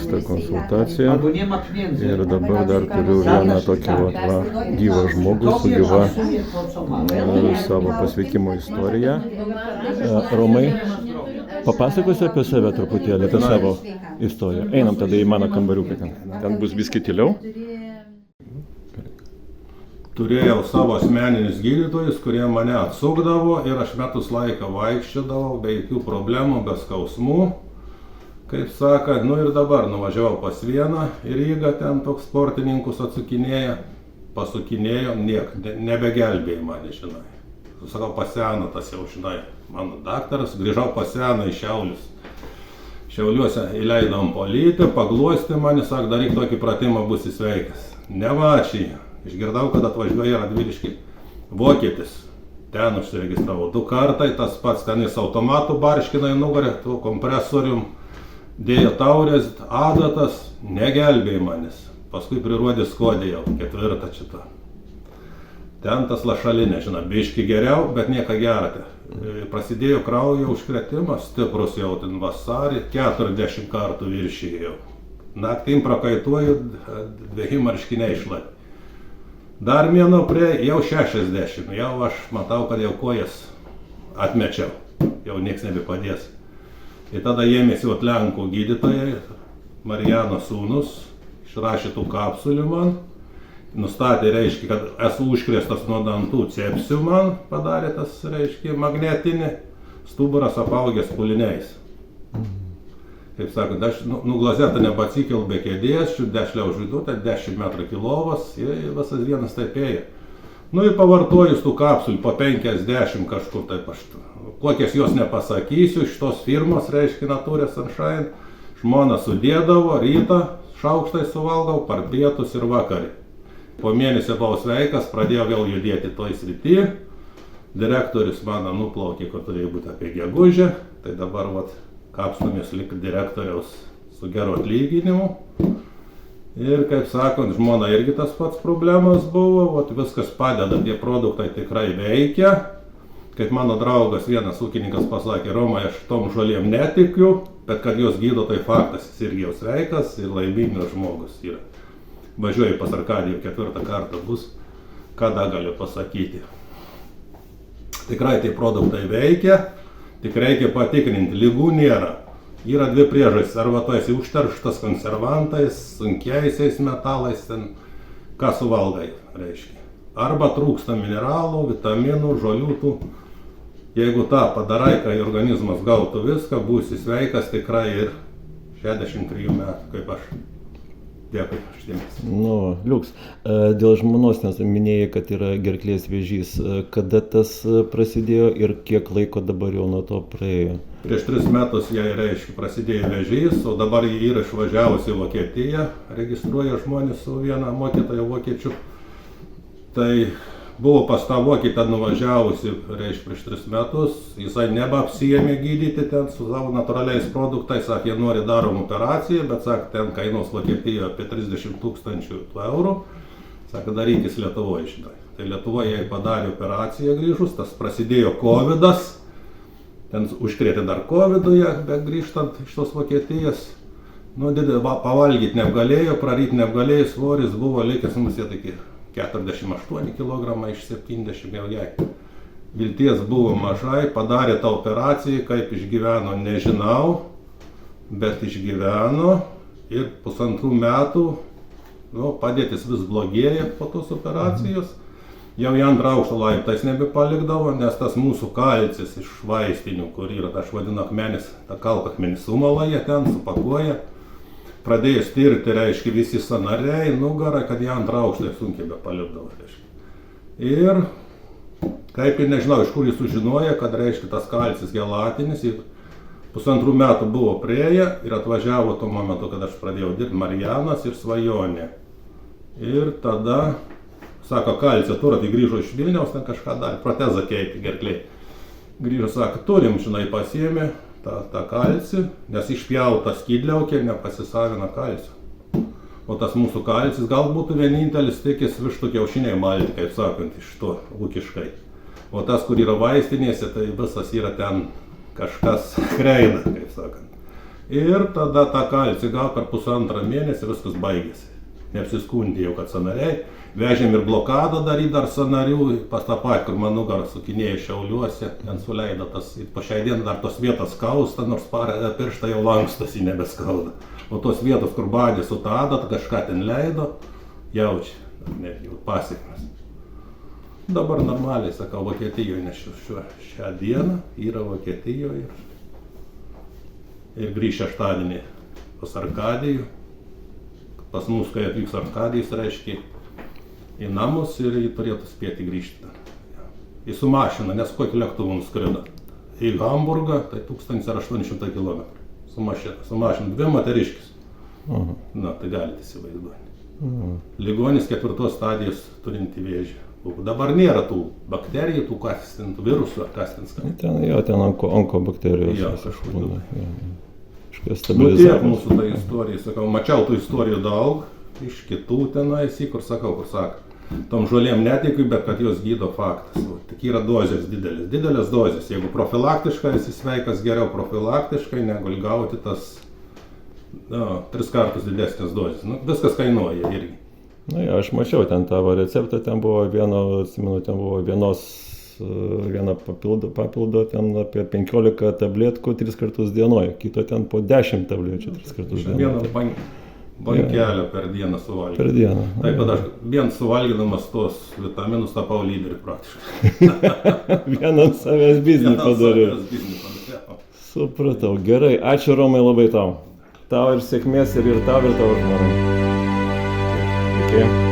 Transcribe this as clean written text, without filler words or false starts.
vyksta konsultacija. Ir dabar dar turiu vieną tokį gyvą žmogų su gyva savo pasveikimo istorija. Romai, papasakosiu apie save truputėlį, apie savo istoriją. Einam tada į mano kambariuką, ten bus biskį tyliau. Turėjau savo asmeninius gydytojus, kurie mane atsukdavo ir aš metus laiką vaikščiodavau, be jokių problemų, be skausmų. Kaip sakant, ir dabar nuvažiavau pas vieną į Rygą, ten toks sportininkus atsukinėja, pasukinėjo, nebegelbėjo mane, žinai. Sakau, paseno tas jau, žinai, mano daktaras, grįžau paseno į Šiaulius. Šiauliuose įleidom polytę, paglostė mane, sako, daryk tokį pratimą, būsi sveikas. Nevačiai. Išgirdau, kad atvažiuoja Radviliškį vokietis. Ten užsiregistravau 2 kartai, tas pats ten jis automatų barškina į nugarę, tuo kompresorium, dėjo taurės, adatas, negelbėjo manis. Paskui prirodė skodė jau, 4 šitą. Ten tas lašalinė, žinai, biški geriau, bet nieko gero. Prasidėjo kraujo užkretimas, stiprus jau ten vasarį, 40 kartų viršijau. Naktim prakaituoju, 2 marškiniai išlai. Dar mėnau prie jau 60, jau aš matau, kad jau kojas atmečiau, jau nieks nebepadės. Ir tada ėmėsi Lenkų gydytojai, Marijano sūnus, išrašė tų kapsulių man, nustatė, reiškia, kad esu užkrėstas nuo dantų cepsiu man, padarė tas, reiškia, magnetinį, stuburas apaugęs pūliniais. Kaip sakant, aš glazėtą nepatsikiau be kėdės, dešliau žuidutę, 10 metrų kilovas ir visas dienas taip ėjo. Ir pavartojus tų kapsulių po 50 kažkur taip aš, kokias jos nepasakysiu, šitos firmos, reiškia, Nature Sunshine, žmona sudėdavo, rytą šaukštai suvalgau, per pietus ir vakarį. Po mėnesio buvau sveikas, pradėjau vėl judėti toj srity, direktorius mano nuplaukė, kad turėjo būti apie gegužę, tai dabar kapstumės lik direktoriaus su geru atlyginimu. Ir, kaip sakant, žmona irgi tas pats problemas buvo, viskas padeda, tie produktai tikrai veikia. Kaip mano draugas vienas ūkininkas pasakė, Romai, aš tom žolėm netikiu, bet kad jos gydo, tai faktas, jis irgi jau sveikas ir laimingas žmogus yra. Važiuoju pas Arkadijų 4 kartą bus, kada galiu pasakyti. Tikrai tie produktai veikia. Tik reikia patikrinti, lygų nėra. Yra 2 priežastys, arba tu esi užterštas konservantais, sunkiaisiais metalais, ką suvalgai, reiškia. Arba trūksta mineralų, vitaminų, žolių. Jeigu tą padarai, kai organizmas gautų viską, būsi sveikas tikrai ir 63 metų, kaip aš. Dėkui, aš dėmesį. Liuks, dėl žmonos, nes minėjai, kad yra gerklės vėžys, kada tas prasidėjo ir kiek laiko dabar jau nuo to praėjo? Prieš 3 metus jai, reiškia, prasidėjo vėžys, o dabar jį yra išvažiavusi į Vokietiją, registruoja žmonės su viena mokytoja vokiečių. Tai buvo pas tą vokietę nuvažiavusi, reiškia, prieš 3 metus, jisai nebeapsijėmė gydyti ten su savo natūraliais produktais, sakė, nori darom operaciją, bet sakė, ten kainuos Vokietijoje apie 30 000 eurų, sakė, darykis Lietuvoje, žinai. Tai Lietuvoje jai padarė operaciją grįžus, tas prasidėjo Covidas, ten užkrėtė dar Coviduje, bet grįžtant iš tos Vokietijos, pavalgyti negalėjo, praryti negalėjo, svoris buvo likęs mums iki 48 kg iš 70 jau jai. Vilties buvo mažai, padarė tą operaciją, kaip išgyveno, nežinau, bet išgyveno ir 1,5 metų, padėtis vis blogėja po tos operacijos. Jau į 2 aukšto laiptais nebepalikdavo, nes tas mūsų kalcis iš vaistinių, kur yra, aš vadinu akmenis, ta kalkakmenis sumala jie ten, supakuoja. Pradėjus tirti, reiškia, visi sąnariai, nugarą, kad į 2 aukštą sunkiai bepalikdavo, reiškia. Ir kaip ir nežinau, iš kur jis sužinojo, kad, reiškia, tas kalcis gelatinis, 1,5 metų buvo prieėję ir atvažiavo tuo momentu, kad aš pradėjau dirbti, Marijanas ir Svajonė. Ir tada, sako, kalcio turą, tai grįžo iš Vilniaus, ten kažką darė, protezą keitė gerklėj. Grįžo, sako, turim, žinai, pasiėmė tą kalcį, nes išpjauta skydliaukė nepasisavina kalcio. O tas mūsų kalcis gal būtų vienintelis tikis vištų kiaušiniai malti, kaip sakant, iš to ūkiškai. O tas, kur yra vaistinėse, tai visas yra ten kažkas kreida, kaip sakant. Ir tada tą kalcį gal per 1,5 mėnesį viskas baigėsi. Neapsiskundė jau, kad sąnariai. Vežėm ir blokadą daryti dar sąnarių, pas tą patį, kur man nugarą sukinėjo Šiauliuose, ten suleido tas, po šiai dieną dar tos vietos skausta, nors pirštai jau lankstosi nebeskauda. O tos vietos, kur badė su ta adata, kažką ten leido, jaučia, netgi pasiekmes. Dabar normaliai, sakau, Vokietijoje, nes šią dieną yra Vokietijoje ir grįš šeštadienį pas Arkadijų. Pas mus, kai atvyks Arkadijus, reiškia, į namus ir jį turėtų spėti grįžti. Į su mašina, nes kokiu lėktuvu nuskrido. Į Hamburgą, tai 1800 km. Su mašina, 2 moteriškis. Na, tai galite įsivaizduoti. Ligonis 4 stadijos turinti vėžį. Dabar nėra tų bakterijų, tų kastintų virusų ar kastins. Ten onkobakterijos. Jo, kažkur. Stabilizavimas. Tiek mūsų ta istorija, sakau, mačiau tų istorijų daug, iš kitų tenais, kur sako, tom žolėm netikiu, bet kad jos gydo faktas. Tik yra dozės didelės dozės. Jeigu profilaktiškai esi sveikas, geriau profilaktiškai, negu gauti tas 3 kartus didesnės dozės. Viskas kainuoja irgi. Na, aš mačiau ten tavo receptą, ten buvo viena papildo ten apie 15 tabletkų 3 kartus dienoje, kito ten po 10 tablečių 3 kartus dienoje. Vieną bankelę per dieną suvalgyti. Per dieną. Taip, kad aš vien suvalgydamas tos vitaminus tapau lyderiu praktiškai. Vieną savęs biznį padariau. Supratau, gerai, ačiū Romai labai tau. Tau ir sėkmės ir tau žmonai. Iki.